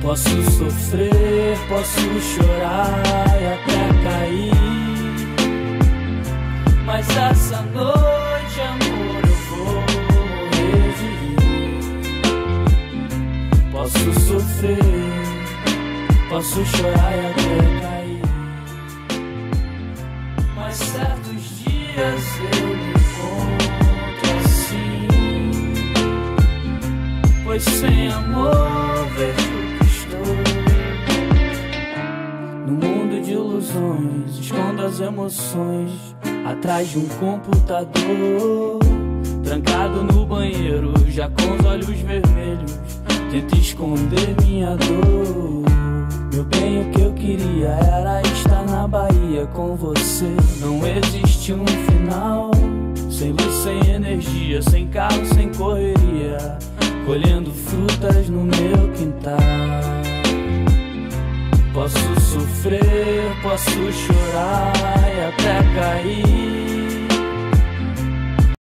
Posso sofrer, posso chorar e até cair, mas essa noite, amor, eu vou morrer de rir. Posso sofrer, posso chorar e até cair, mas certos dias eu me encontro assim, pois sem amor vejo que estou no mundo de ilusões. Escondo as emoções atrás de um computador, trancado no banheiro, já com os olhos vermelhos, tento esconder minha dor. Meu bem, o que eu queria era estar na Bahia com você. Não existe um final, sem luz, sem energia, sem carro, sem correria, colhendo frutas no meu quintal. Posso sofrer, posso chorar e até cair,